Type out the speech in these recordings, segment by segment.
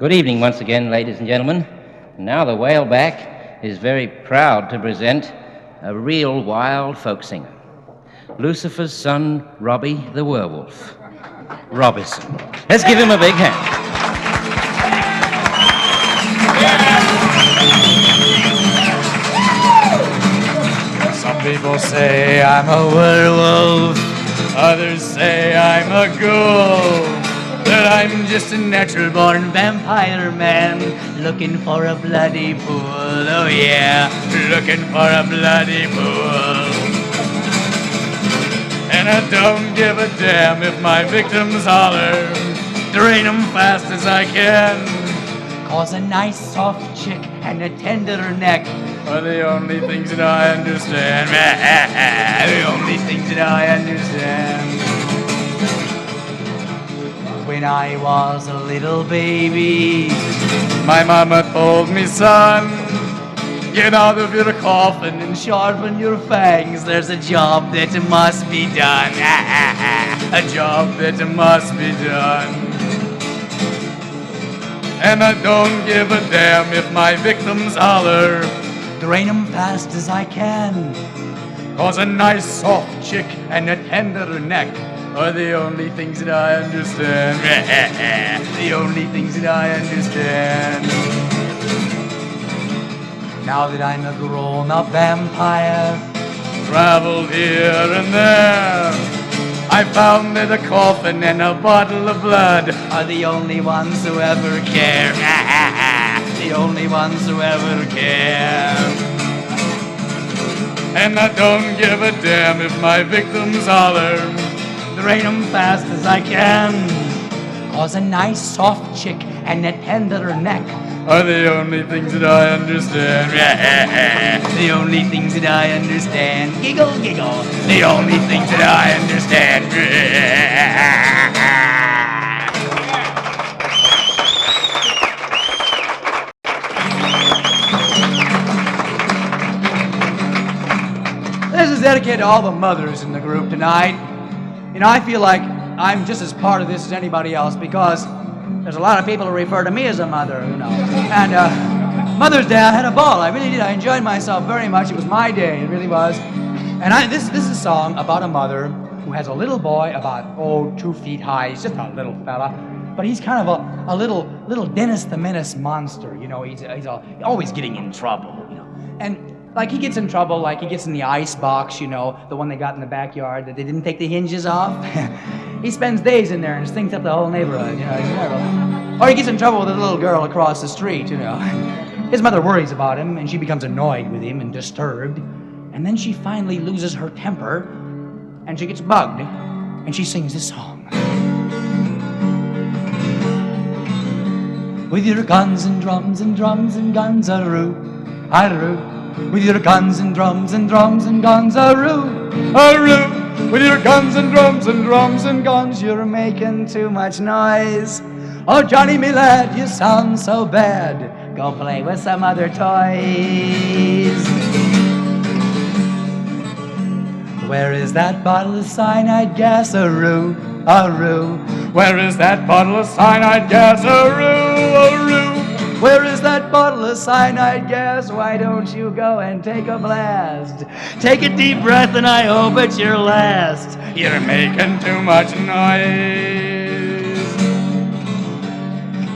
Good evening once again, ladies and gentlemen. Now the Waleback is very proud to present a real wild folk singer, Lucifer's son, Robbie the Werewolf, Robinson. Let's give him a big hand. Some people say I'm a werewolf, others say I'm a ghoul. But I'm just a natural-born vampire man, looking for a bloody pool. Oh yeah, looking for a bloody pool. And I don't give a damn if my victims holler, drain them fast as I can. Cause a nice soft chick and a tender neck are the only things that I understand. The only things that I understand. When I was a little baby, my mama told me, son, get out of your coffin and sharpen your fangs. There's a job that must be done. A job that must be done. And I don't give a damn if my victims holler, drain them fast as I can. Cause a nice soft chick and a tender neck are the only things that I understand. The only things that I understand. Now that I'm a grown-up vampire, traveled here and there, I found that a coffin and a bottle of blood are the only ones who ever care. The only ones who ever care. And I don't give a damn if my victims holler, drain them fast as I can. Cause a nice soft chick and a tender neck are the only things that I understand. The only things that I understand. Giggle, giggle. The only things that I understand. This is dedicated to all the mothers in the group tonight. You know, I feel like I'm just as part of this as anybody else because there's a lot of people who refer to me as a mother, you know. And Mother's Day, I had a ball. I really did. I enjoyed myself very much. It was my day. It really was. And this is a song about a mother who has a little boy about, 2 feet high. He's just a little fella. But he's kind of a little Dennis the Menace monster, you know. He's always getting in trouble, you know. And like he gets in trouble, like he gets in the ice box, you know, the one they got in the backyard that they didn't take the hinges off. He spends days in there and stinks up the whole neighborhood, you know, he's terrible. Or he gets in trouble with a little girl across the street, you know. His mother worries about him and she becomes annoyed with him and disturbed. And then she finally loses her temper and she gets bugged and she sings this song. With your guns and drums and drums and guns, a-roo, a-roo. With your guns and drums and drums and guns, a-roo, a-roo. With your guns and drums and drums and guns, you're making too much noise. Oh, Johnny, me lad, you sound so bad. Go play with some other toys. Where is that bottle of cyanide gas, a-roo, a-roo? Where is that bottle of cyanide gas, a-roo, a-roo? Where is that bottle of cyanide gas? Why don't you go and take a blast? Take a deep breath and I hope it's your last. You're making too much noise.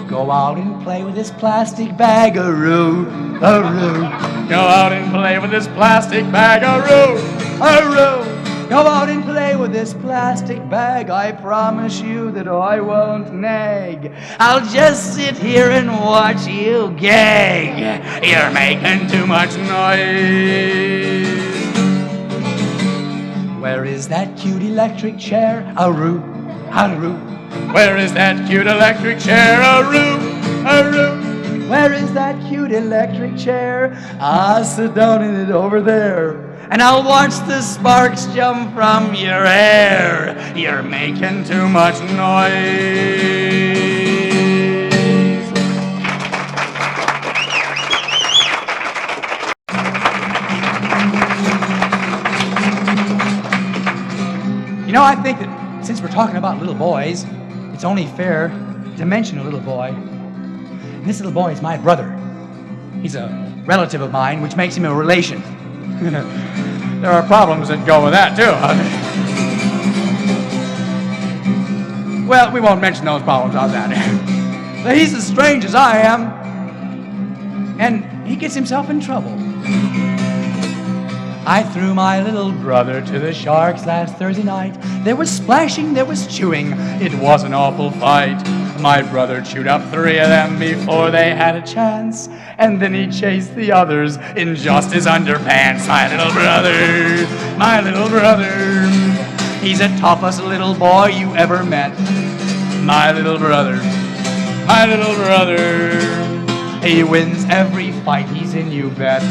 Go out and play with this plastic bag, a-roo, a-roo. Go out and play with this plastic bag, a-roo, a-roo. Go out and play with this plastic bag. I promise you that I won't nag. I'll just sit here and watch you gag. You're making too much noise. Where is that cute electric chair? A-roo, a-roo. Where is that cute electric chair? A-roo, a-roo. Where is that cute electric chair? I'll sit down in it over there. And I'll watch the sparks jump from your hair. You're making too much noise. You know, I think that since we're talking about little boys, it's only fair to mention a little boy. This little boy is my brother. He's a relative of mine, which makes him a relation. There are problems that go with that, too. Well, we won't mention those problems, how's that? But he's as strange as I am, and he gets himself in trouble. I threw my little brother to the sharks last Thursday night. There was splashing, there was chewing. It was an awful fight. My brother chewed up 3 of them before they had a chance, and then he chased the others in just his underpants. My little brother, my little brother. He's the toughest little boy you ever met. My little brother, my little brother. He wins every fight he's in, you bet.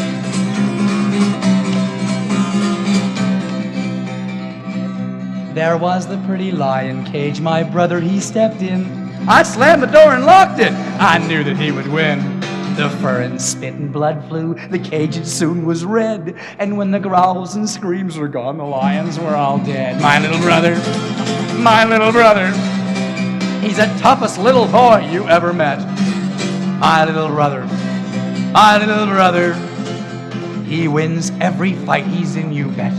There was the pretty lion cage, my brother, he stepped in. I slammed the door and locked it. I knew that he would win. The fur and spit and blood flew, the cage it soon was red. And when the growls and screams were gone, the lions were all dead. My little brother, my little brother. He's the toughest little boy you ever met. My little brother, my little brother. He wins every fight he's in, you bet.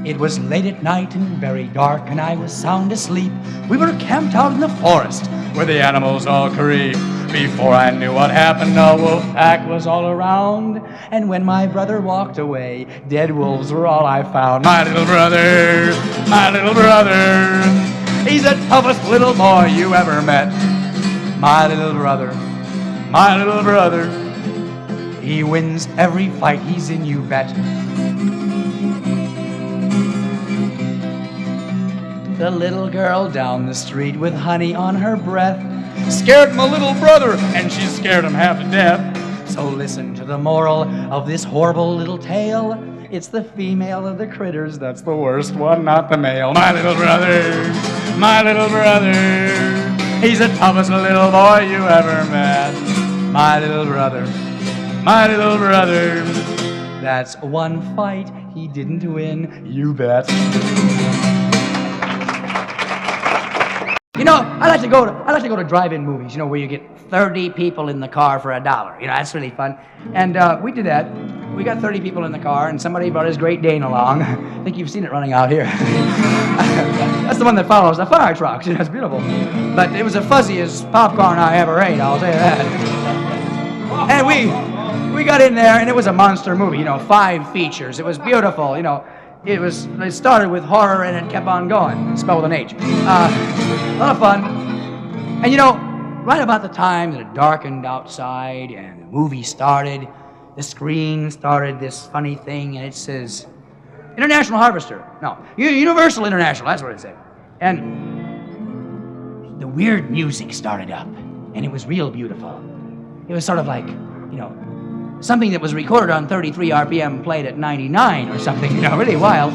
It was late at night and very dark, and I was sound asleep. We were camped out in the forest where the animals all creep. Before I knew what happened, a wolf pack was all around. And when my brother walked away, dead wolves were all I found. My little brother, my little brother. He's the toughest little boy you ever met. My little brother, my little brother. He wins every fight he's in, you bet. The little girl down the street with honey on her breath scared my little brother, and she scared him half to death. So listen to the moral of this horrible little tale. It's the female of the critters that's the worst one, not the male. My little brother, my little brother. He's the toughest little boy you ever met. My little brother, my little brother. That's one fight he didn't win, you bet. You know, I like to go to drive-in movies, you know, where you get 30 people in the car for $1. You know, that's really fun. And we did that. We got 30 people in the car, and somebody brought his Great Dane along. I think you've seen it running out here. That's the one that follows the fire trucks. You know, it's beautiful. But it was the fuzziest popcorn I ever ate, I'll tell you that. And we got in there, and it was a monster movie, you know, 5 features. It was beautiful, you know. It started with horror and it kept on going. Spelled with an H. A lot of fun. And you know, right about the time that it darkened outside and the movie started, the screen started this funny thing, and it says, International Harvester. No, Universal International, that's what it said. And the weird music started up, and it was real beautiful. It was sort of like, you know, something that was recorded on 33 RPM, played at 99 or something, you know, really wild.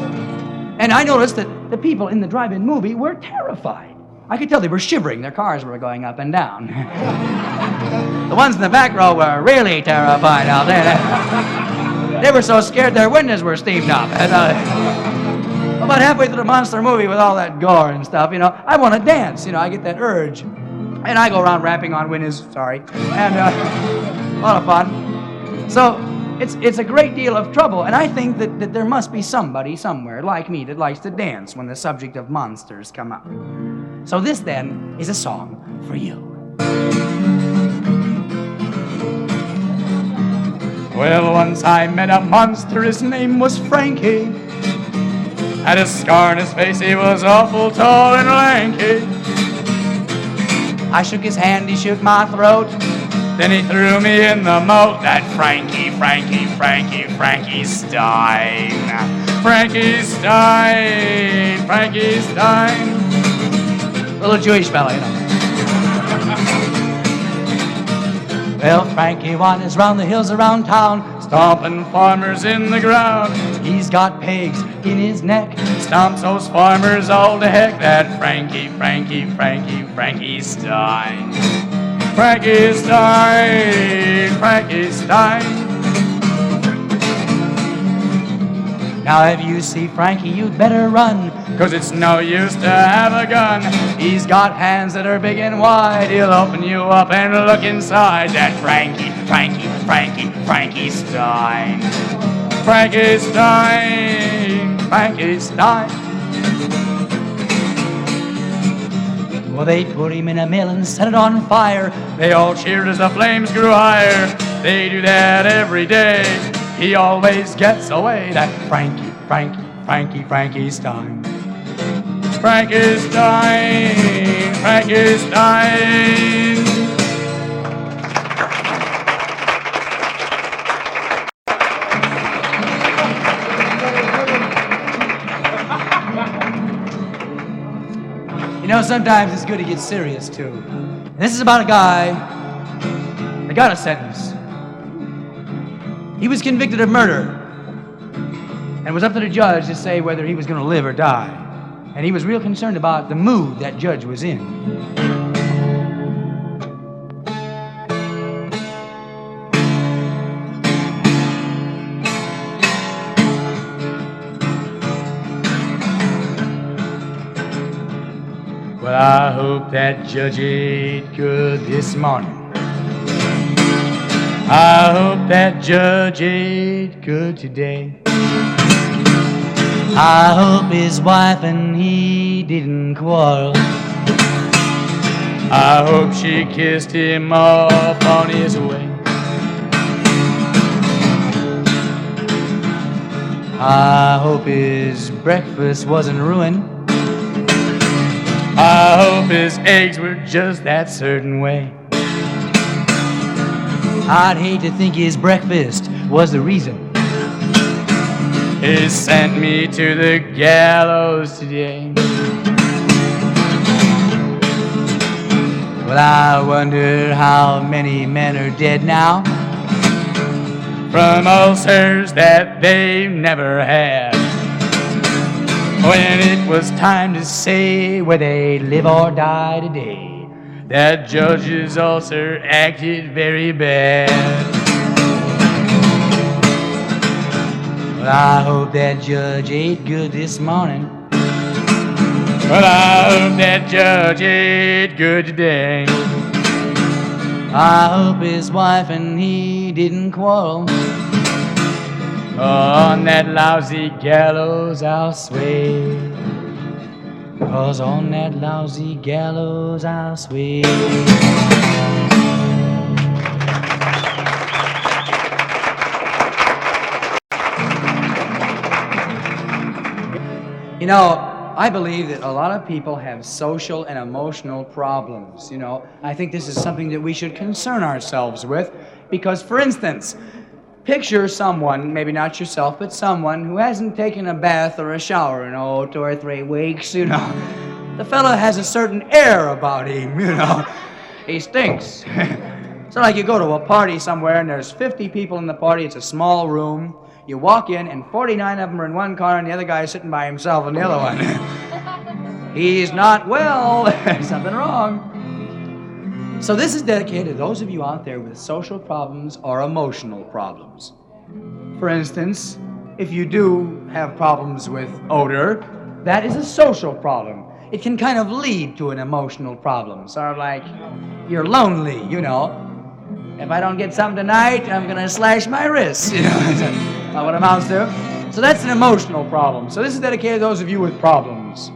And I noticed that the people in the drive-in movie were terrified. I could tell they were shivering. Their cars were going up and down. The ones in the back row were really terrified out there. They were so scared their windows were steamed up. And, about halfway through the monster movie with all that gore and stuff, you know, I want to dance. You know, I get that urge. And I go around rapping on windows, sorry. And a lot of fun. So it's a great deal of trouble, and I think that there must be somebody somewhere like me that likes to dance when the subject of monsters come up. So this, then, is a song for you. Well, once I met a monster, his name was Frankie. Had a scar on his face, he was awful tall and lanky. I shook his hand, he shook my throat. Then he threw me in the moat. That Frankie-Stein. Frankie-Stein. Little Jewish fella, you know. Well, Frankie wanders round the hills around town, stomping farmers in the ground. He's got pegs in his neck, stomps those farmers all to heck. That Frankie-Stein. Frankie-Stein. Now if you see Frankie, you'd better run, 'cause it's no use to have a gun. He's got hands that are big and wide. He'll open you up and look inside. That Frankie-Stein. Frankie-Stein. Well, they put him in a mill and set it on fire. They all cheered as the flames grew higher. They do that every day. He always gets away. That Frankie-Stein. Frankie-Stein. You know, sometimes it's good to get serious, too. And this is about a guy that got a sentence. He was convicted of murder, and it was up to the judge to say whether he was going to live or die. And he was real concerned about the mood that judge was in. Well, I hope that judge ate good this morning. I hope that judge ate good today. I hope his wife and he didn't quarrel. I hope she kissed him off on his way. I hope his breakfast wasn't ruined. I hope his eggs were just that certain way. I'd hate to think his breakfast was the reason he sent me to the gallows today. Well, I wonder how many men are dead now from ulcers that they never had. When it was time to say whether they live or die today, that judge's ulcer acted very bad. Well, I hope that judge ate good this morning. Well, I hope that judge ate good today. I hope his wife and he didn't quarrel. On that lousy gallows I'll sway. 'Cause on that lousy gallows I'll sway. You know, I believe that a lot of people have social and emotional problems. You know, I think this is something that we should concern ourselves with because, for instance, picture someone, maybe not yourself, but someone who hasn't taken a bath or a shower in 2 or 3 weeks, you know. The fella has a certain air about him, you know. He stinks. So like you go to a party somewhere and there's 50 people in the party, it's a small room. You walk in and 49 of them are in one car and the other guy is sitting by himself in the other one. He's not well. There's something wrong. So this is dedicated to those of you out there with social problems or emotional problems. For instance, if you do have problems with odor, that is a social problem. It can kind of lead to an emotional problem. Sort of like you're lonely, you know. If I don't get something tonight, I'm going to slash my wrists, you know. That's what it amounts to. So that's an emotional problem. So this is dedicated to those of you with problems.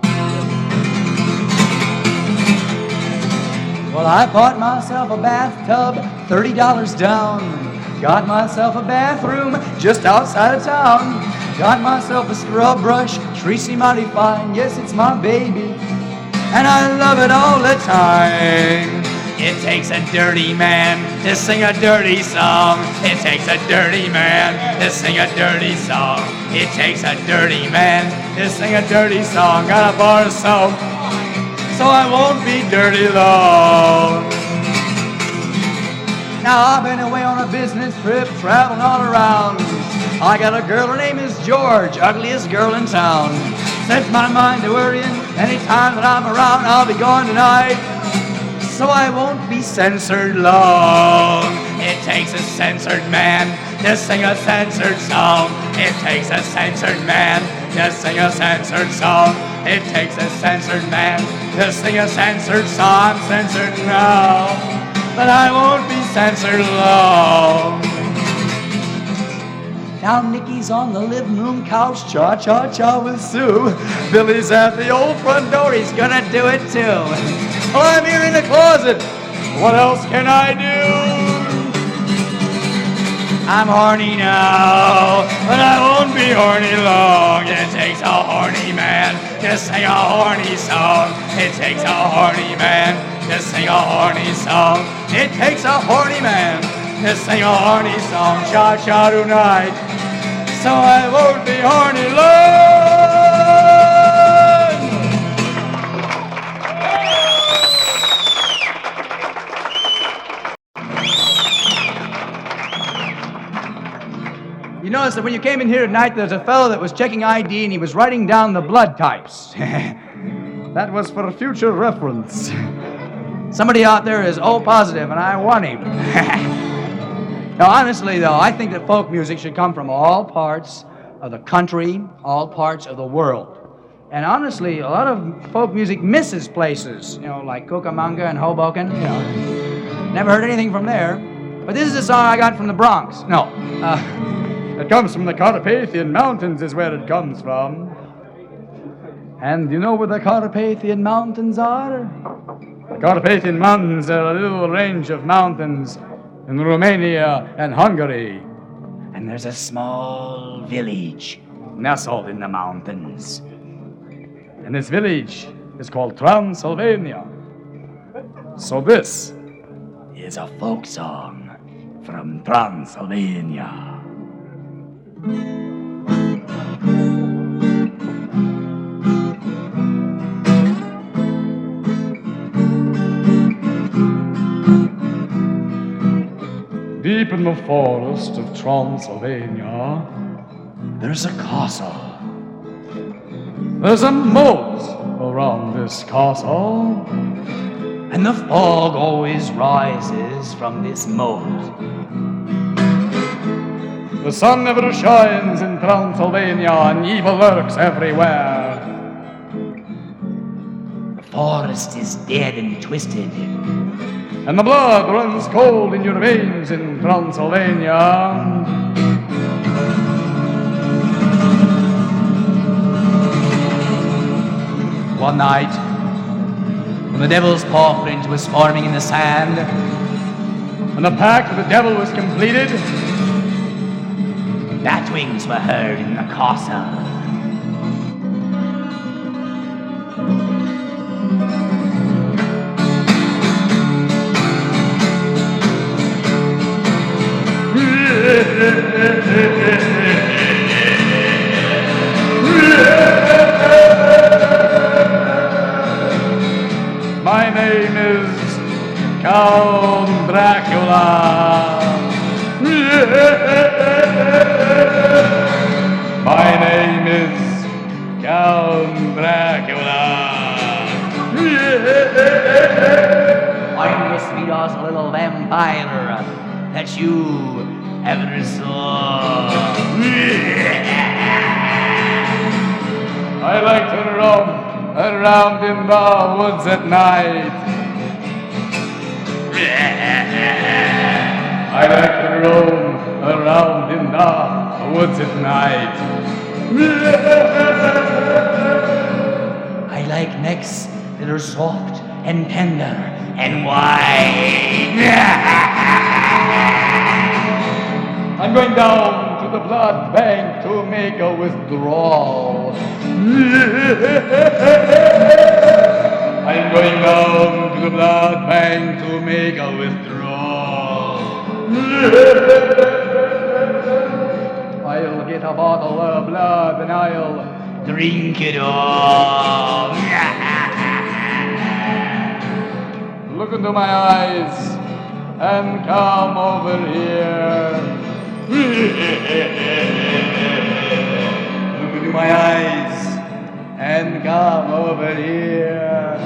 Well, I bought myself a bathtub, $30 down. Got myself a bathroom just outside of town. Got myself a scrub brush, treats me mighty fine. Yes, it's my baby, and I love it all the time. It takes a dirty man to sing a dirty song. It takes a dirty man to sing a dirty song. It takes a dirty man to sing a dirty song. Got a bar of soap, so I won't be dirty long. Now I've been away on a business trip, traveling all around. I got a girl, her name is George, ugliest girl in town. Set my mind to worrying, anytime that I'm around, I'll be gone tonight. So I won't be censored long. It takes a censored man to sing a censored song. It takes a censored man to sing a censored song. It takes a censored man to sing a censored song, censored now, but I won't be censored long. Now Nikki's on the living room couch, cha-cha-cha with Sue. Billy's at the old front door, he's gonna do it too. Oh, I'm here in the closet, what else can I do? I'm horny now, but I won't be horny long. It takes a horny man to sing a horny song. It takes a horny man to sing a horny song. It takes a horny man to sing a horny song. Cha-cha tonight, so I won't be horny long. You notice that when you came in here tonight, there's a fellow that was checking ID and he was writing down the blood types. That was for future reference. Somebody out there is O positive and I want him. Now, honestly, though, I think that folk music should come from all parts of the country, all parts of the world. And honestly, a lot of folk music misses places, like Cucamonga and Hoboken, Never heard anything from there. But this is a song I got from the Bronx. No, it comes from the Carpathian Mountains is where it comes from. And you know where the Carpathian Mountains are? The Carpathian Mountains are a little range of mountains in Romania and Hungary. And there's a small village nestled in the mountains. And this village is called Transylvania. So this is a folk song from Transylvania. Deep in the forest of Transylvania, there's a castle. There's a moat around this castle, and the fog always rises from this moat. The sun never shines in Transylvania, and evil lurks everywhere. The forest is dead and twisted, and the blood runs cold in your veins in Transylvania. One night, when the devil's paw print was forming in the sand, and the pact with the devil was completed, bat wings were heard in the castle. My name is Count Dracula. My name is Count Dracula. I'm the sweetest little vampire that you ever saw. I like to roam around in the woods at night. I like to roam around in the woods at night. I like necks that are soft and tender and white. I'm going down to the blood bank to make a withdrawal. I'm going down to the blood bank to make a withdrawal. I'll get a bottle of blood and I'll drink it all. Look into my eyes and come over here. Look into my eyes and come over here.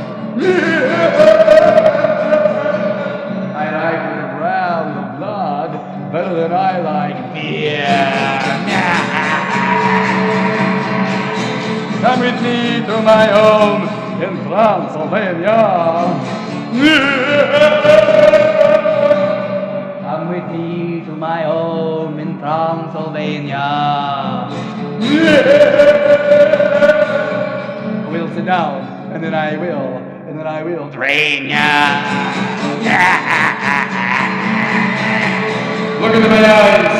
I like the brown of blood better than I like beer. Come with me to my my home in Transylvania. Come with me to my home in Transylvania. We'll sit down, and then I will drain ya. Look into my eyes,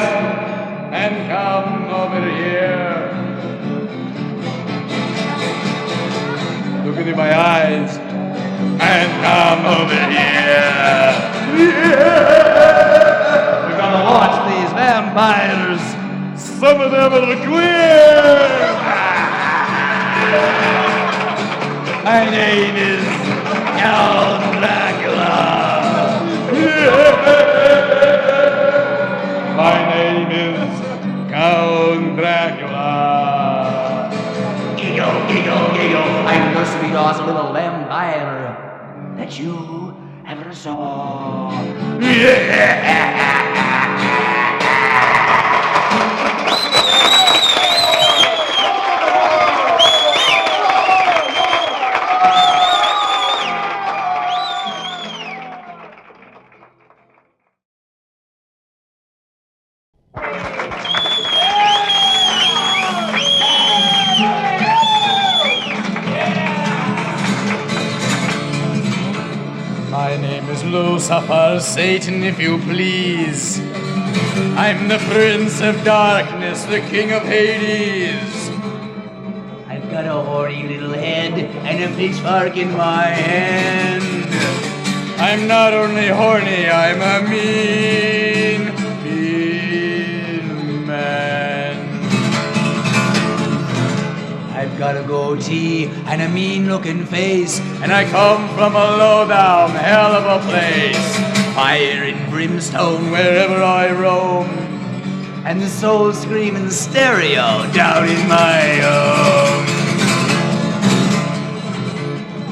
and come over here. Look into my eyes, and come over here. We're gonna watch these vampires. Some of them are queer. My name is Count Dracula. My name is Count Dracula. Giggle, giggle, giggle. I'm the sweetest little vampire that you ever saw. My name is Lucifer, Satan, if you please. I'm the Prince of Darkness, the King of Hades. I've got a horny little head and a pitchfork in my hand. I'm not only horny, I'm a mean man. I've got a goatee and a mean-looking face, And I come from a low-down hell of a place. fire and brimstone, Wherever I roam, and the soul screaming stereo down in my home.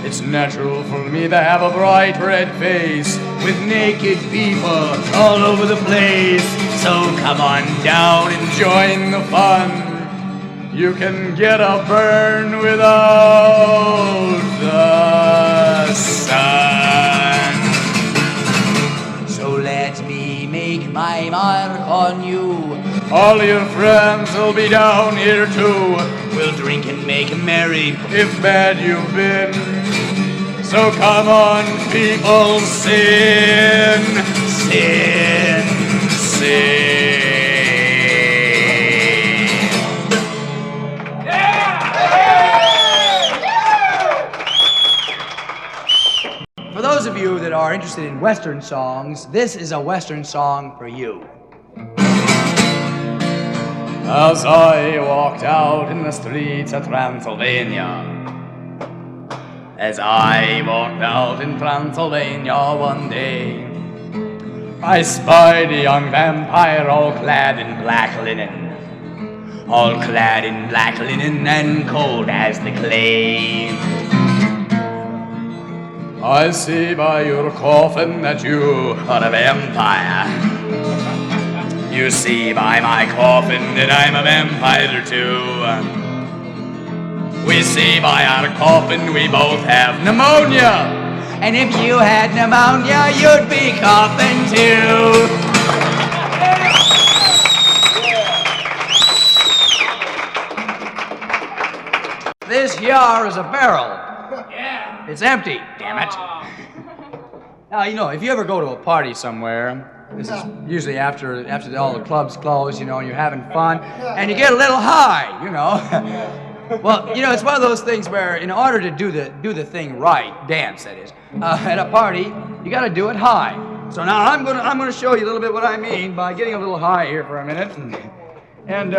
it's natural for me to have a bright red face With naked people all over the place. So come on down and join the fun. You can get a burn without the sun. so let me make my mark on you. All your friends will be down here too. We'll drink and make merry. If bad you've been, so come on, people, sin, Sin. sin. For those of you that are interested in Western songs, this is a Western song for you. As I walked out in the streets of Transylvania, as I walked out in Transylvania one day, I spied a young vampire all clad in black linen, All clad in black linen and cold as the clay. I see by your coffin that you are a vampire. You see by my coffin that I'm a vampire too. We see by our coffin we both have pneumonia. And if you had pneumonia, you'd be coughing too. This here is a barrel. Yeah. It's empty, damn it. Now, you know, if you ever go to a party somewhere, this is usually after all the clubs close, you know, and you're having fun, and you get a little high, you know. Well, you know, it's one of those things where in order to do the thing right, dance that is, at a party, you got to do it high. So now I'm gonna show you a little bit what I mean by getting a little high here for a minute, and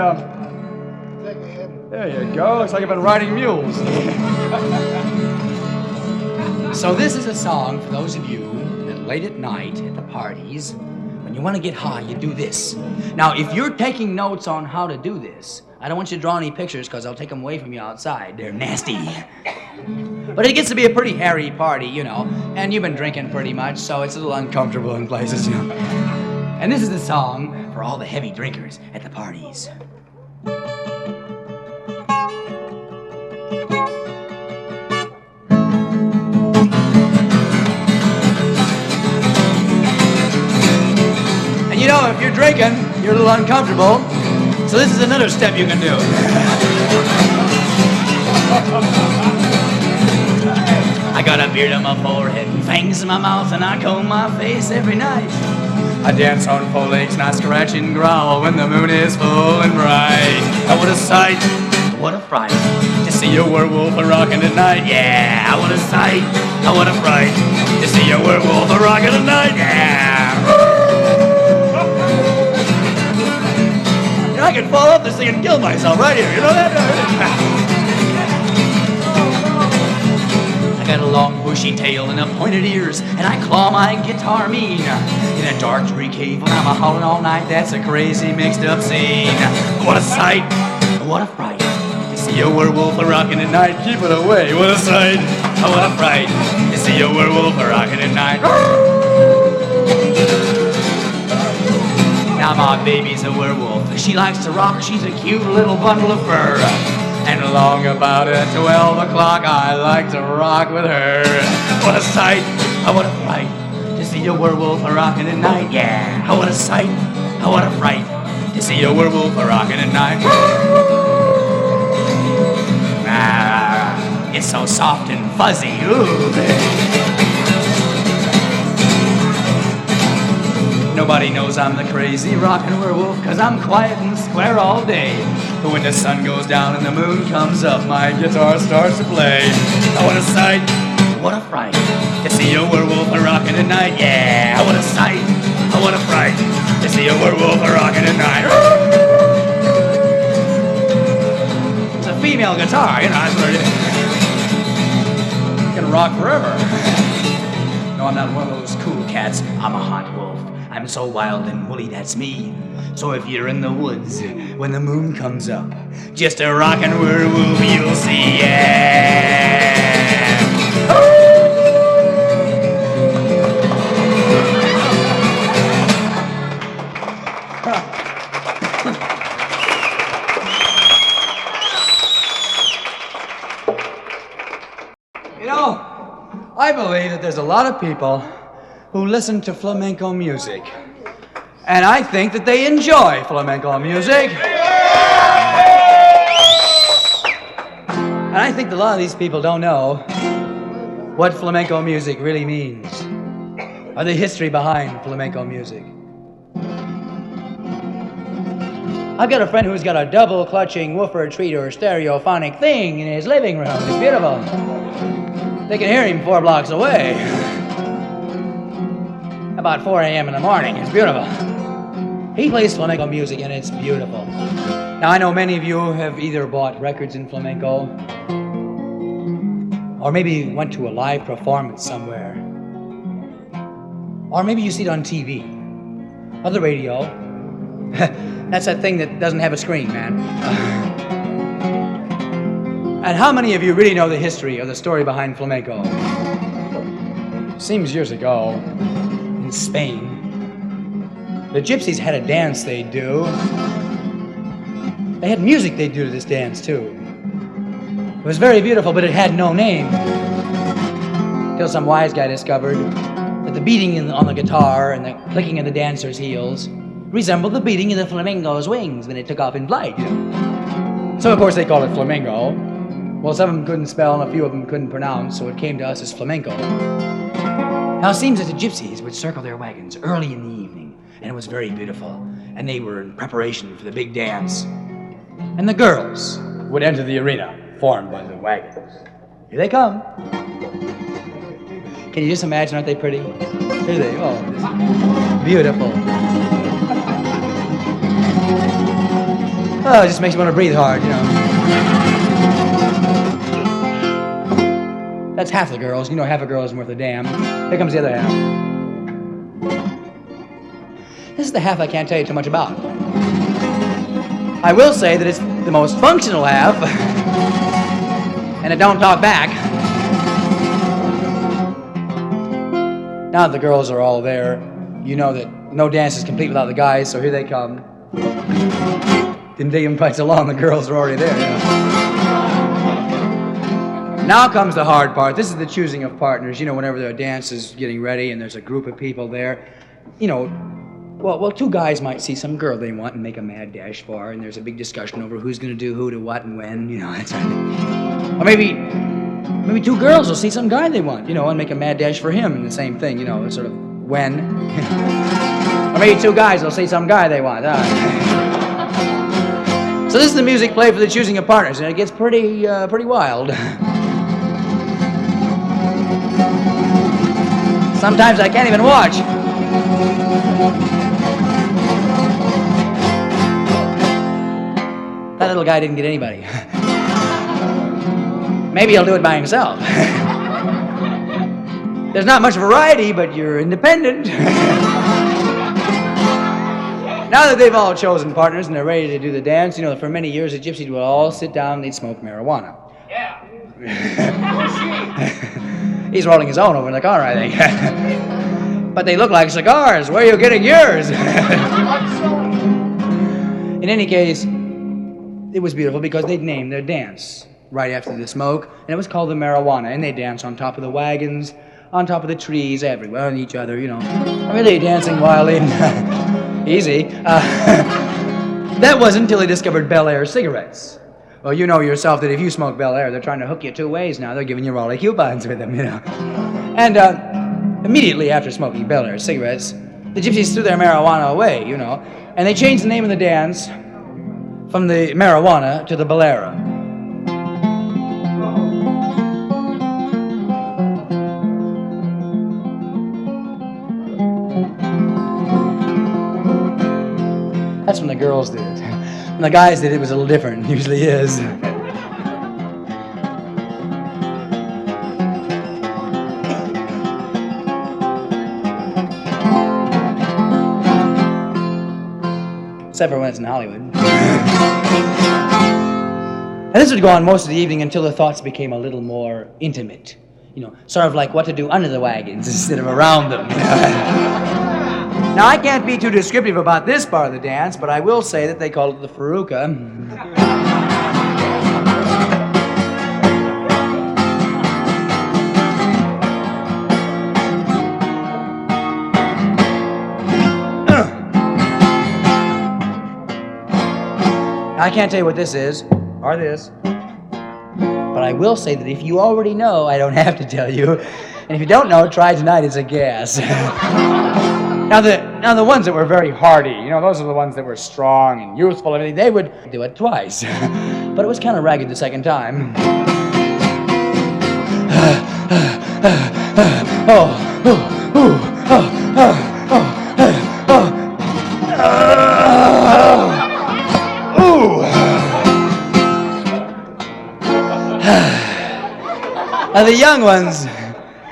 there you go. Looks like I've been riding mules. So this is a song for those of you that late at night at the parties, when you want to get high, you do this. Now, if you're taking notes on how to do this, I don't want you to draw any pictures because I'll take them away from you outside. They're nasty. But it gets to be a pretty hairy party, you know, and you've been drinking pretty much, so it's a little uncomfortable in places, you know. And this is the song for all the heavy drinkers at the parties. drinking, you're a little uncomfortable. So this is another step you can do. I got a beard on my forehead and fangs in my mouth, and I comb my face every night. I dance on four legs and I scratch and growl when the moon is full and bright. Oh, what a sight, what a fright, to see a werewolf a-rockin' at night. Yeah, what a sight, oh, what a fright, to see a werewolf a-rockin' at night. Yeah. You know, I could fall off this thing and kill myself right here, you know that? I got a long bushy tail and a pointed ears, and I claw my guitar mean. In a dark tree cave when I'm a-howling all night, that's a crazy mixed up scene. What a sight, what a fright, to see a werewolf a-rockin' at night. Keep it away, what a sight, what a fright, to see a werewolf a-rockin' at night. Now my baby's a werewolf, she likes to rock, she's a cute little bundle of fur. And along about at 12 o'clock, I like to rock with her. What a sight, what a fright, to see a werewolf a-rockin' at night. Yeah, what a sight, what a fright, to see a werewolf a-rockin' at night. Ah, it's so soft and fuzzy. Ooh. Nobody knows I'm the crazy rockin' werewolf, 'cause I'm quiet and square all day. But when the sun goes down and the moon comes up, my guitar starts to play. Oh, what a sight, what a fright, to see a werewolf a-rockin' at night. Yeah, what a sight, what a fright, to see a werewolf a-rockin' at night. It's a female guitar, you know, that's what it is. It can rock forever. No, I'm not one of those cool cats. I'm a hot wolf. I'm so wild and woolly, that's me. So if you're in the woods when the moon comes up, just a rockin' werewolf you'll see, yeah. You know, I believe that there's a lot of people who listen to flamenco music. And I think that they enjoy flamenco music. And I think that a lot of these people don't know what flamenco music really means, or the history behind flamenco music. I've got a friend who's got a double clutching woofer treater stereophonic thing in his living room. It's beautiful. They can hear him 4 blocks away. About 4 a.m. in the morning. It's beautiful. He plays flamenco music and it's beautiful. Now I know many of you have either bought records in flamenco or maybe went to a live performance somewhere. Or maybe you see it on TV or the radio. That's that thing that doesn't have a screen, man. And how many of you really know the history or the story behind flamenco? Seems years ago, in Spain, the gypsies had a dance they'd do. They had music they'd do to this dance, too. It was very beautiful, but it had no name. Until some wise guy discovered that the beating on the guitar and the clicking of the dancer's heels resembled the beating of the flamingo's wings when it took off in flight, you know. So, of course, they called it flamingo. Well, some of them couldn't spell and a few of them couldn't pronounce, so it came to us as flamenco. Now, it seems that the gypsies would circle their wagons early in the evening, and it was very beautiful, and they were in preparation for the big dance. And the girls would enter the arena, formed by the wagons. Here they come. Can you just imagine, aren't they pretty? Here they go. Oh, beautiful. Oh, it just makes you want to breathe hard, you know. That's half the girls. You know, half a girl isn't worth a damn. Here comes the other half. This is the half I can't tell you too much about. I will say that it's the most functional half, and it don't talk back. Now that the girls are all there, you know that no dance is complete without the guys, so here they come. Didn't take them quite so long, the girls are already there, you know. Now comes the hard part. This is the choosing of partners. You know, whenever the dance is getting ready and there's a group of people there, you know, Well, two guys might see some girl they want and make a mad dash for her, and there's a big discussion over who's going to do who to what and when, that sort of thing. Or maybe two girls will see some guy they want, and make a mad dash for him, and the same thing, sort of when. Or maybe two guys will see some guy they want. So this is the music played for the choosing of partners, and it gets pretty wild. Sometimes I can't even watch. That little guy didn't get anybody. Maybe he'll do it by himself. There's not much variety, but you're independent. Now that they've all chosen partners and they're ready to do the dance, for many years the gypsies would all sit down and they'd smoke marijuana. Yeah. He's rolling his own over in the corner, I think. But they look like cigars. Where are you getting yours? In any case, it was beautiful because they'd named their dance right after the smoke, and it was called the marijuana, and they danced on top of the wagons, on top of the trees, everywhere, on each other, really dancing wildly and easy. That wasn't until they discovered Bel Air cigarettes. Well, you know yourself that if you smoke Bel Air, they're trying to hook you two ways now. They're giving you Raleigh coupons with them, And immediately after smoking Bel Air cigarettes, the gypsies threw their marijuana away, and they changed the name of the dance from the marijuana to the Bolero. That's when the girls did it. When the guys did it, it was a little different. It usually is. Except for when it's in Hollywood. And this would go on most of the evening until the thoughts became a little more intimate. Sort of like what to do under the wagons instead of around them. Now, I can't be too descriptive about this part of the dance, but I will say that they called it the Faruka. I can't tell you what this is, or this, but I will say that if you already know, I don't have to tell you. And if you don't know, try tonight as a guess. Now the ones that were very hardy, those are the ones that were strong and youthful and everything, they would do it twice. But it was kind of ragged the second time. Now the young ones,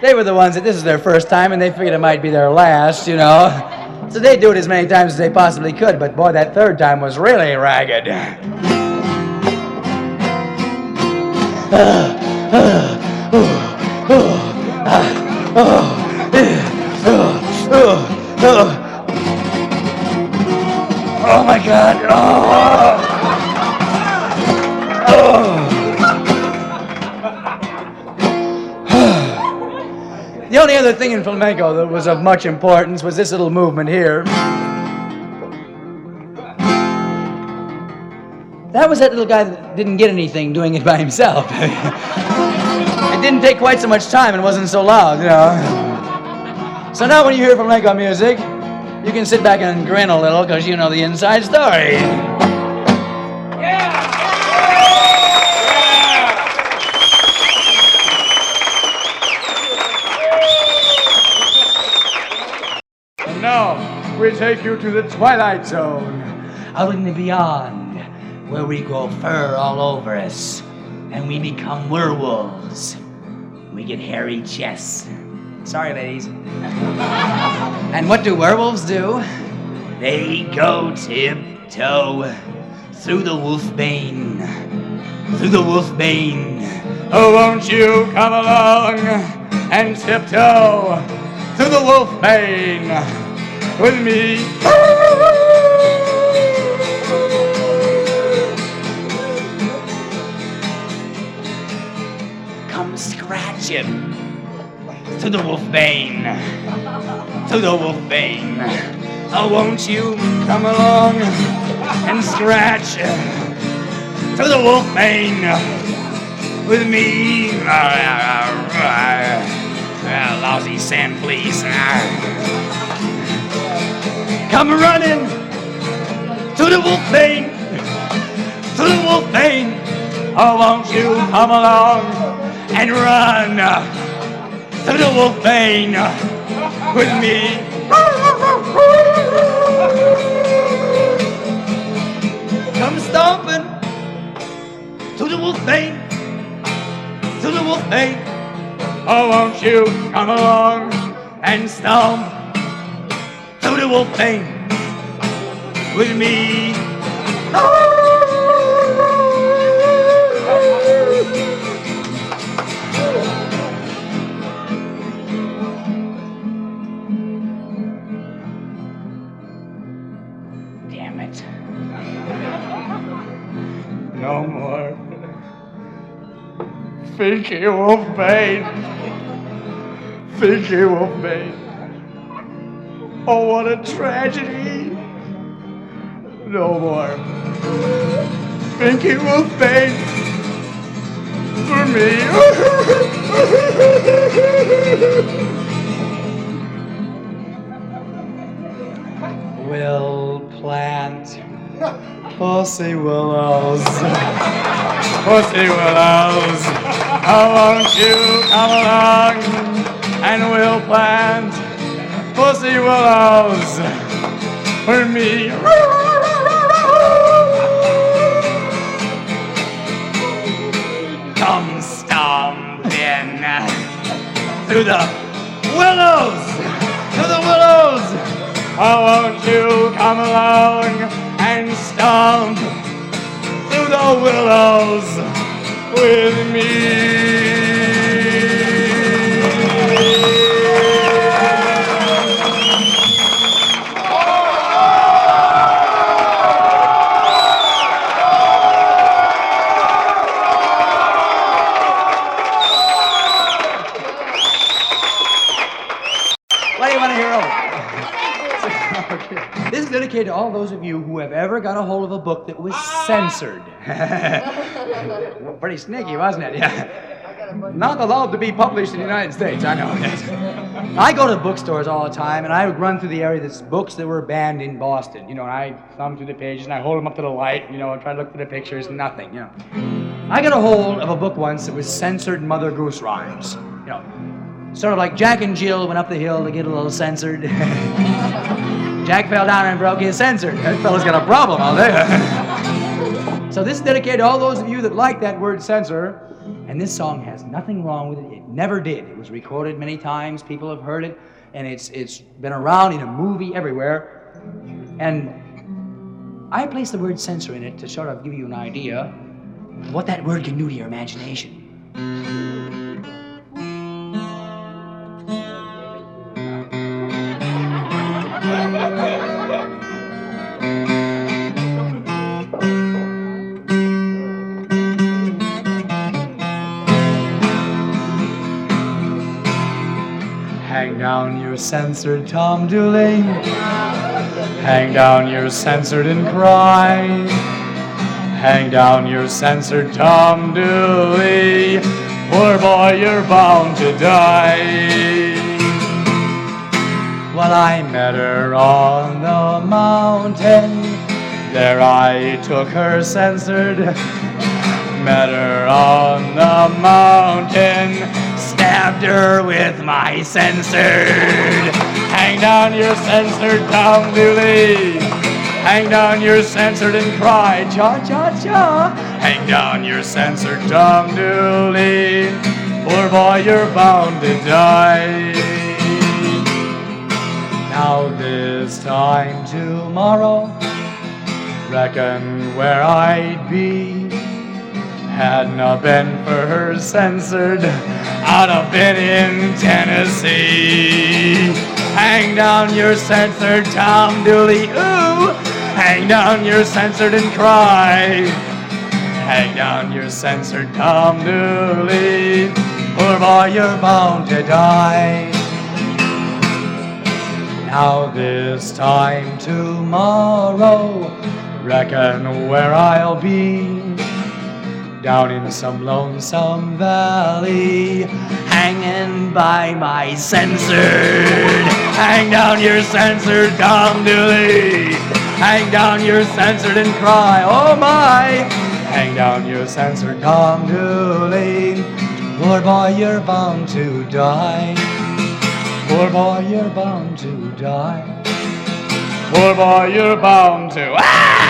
they were the ones that this is their first time and they figured it might be their last, So they'd do it as many times as they possibly could, but boy, that third time was really ragged. Oh my God. The only other thing in flamenco that was of much importance was this little movement here. That was that little guy that didn't get anything doing it by himself. It didn't take quite so much time and wasn't so loud, So now when you hear flamenco music, you can sit back and grin a little because you know the inside story. We take you to the Twilight Zone, out in the beyond, where we grow fur all over us, and we become werewolves. We get hairy chests. Sorry, ladies. And what do werewolves do? They go tiptoe through the wolfbane. Through the wolfbane. Oh, won't you come along and tiptoe through the wolfbane with me? Come scratch him through the wolfbane, through the wolfbane. Oh, won't you come along and scratch to the Wolfbane with me? Lousy sand fleas. Come running to the Wolfbane, to the Wolfbane. Oh, won't you come along and run to the Wolfbane with me? Come stomping to the Wolfbane, to the Wolfbane. Oh, won't you come along and stomp to the Wolfbane with me? Damn it. No more. Frankie Wolfbane. Frankie Wolfbane. Oh, what a tragedy. No more. Frankie Wolfbane for me. We'll plant pussy willows. Pussy willows. Oh, won't you come along and we'll plant pussy willows for me. Come stomping through the willows, to the willows. Oh, won't you come along and stomp through the willows with me? What do you want to hear over? This is dedicated to all those of you who have ever got a hold of a book that was censored. Pretty sneaky, wasn't it? Yeah. Not allowed to be published in the United States, I know. I go to bookstores all the time, and I would run through the area that's books that were banned in Boston. You know, and I thumb through the pages, and I hold them up to the light, you know, and try to look through the pictures, nothing, you know. I got a hold of a book once that was censored Mother Goose rhymes. You know, sort of like Jack and Jill went up the hill to get a little censored. Jack fell down and broke his censored. That fella's got a problem, I'll tell you. So this is dedicated to all those of you that like that word censor. And this song has nothing wrong with it. It never did. It was recorded many times. People have heard it. And it's been around in a movie everywhere. And I placed the word censor in it to sort of give you an idea of what that word can do to your imagination. Hang down your censored Tom Dooley. Hang down your censored and cry. Hang down your censored Tom Dooley. Poor boy, you're bound to die. Well, I met her on the mountain. There I took her censored. Met her on the mountain. Stabbed her with my censored. Hang down your censored Tom Dooley. Hang down your censored and cry, cha-cha-cha. Hang down your censored Tom Dooley. Poor boy, you're bound to die. Now this time tomorrow, reckon where I'd be. Hadn't have been for her censored, I'd have been in Tennessee. Hang down your censored Tom Dooley, ooh. Hang down your censored and cry. Hang down your censored Tom Dooley. Poor boy, you're bound to die. Now this time tomorrow, reckon where I'll be. Down in some lonesome valley, hanging by my censored. Hang down your censored, Tom Dooley. Hang down your censored and cry, oh my. Hang down your censored, Tom Dooley. Poor boy, you're bound to die. Poor boy, you're bound to die. Poor boy, you're bound to. Ah!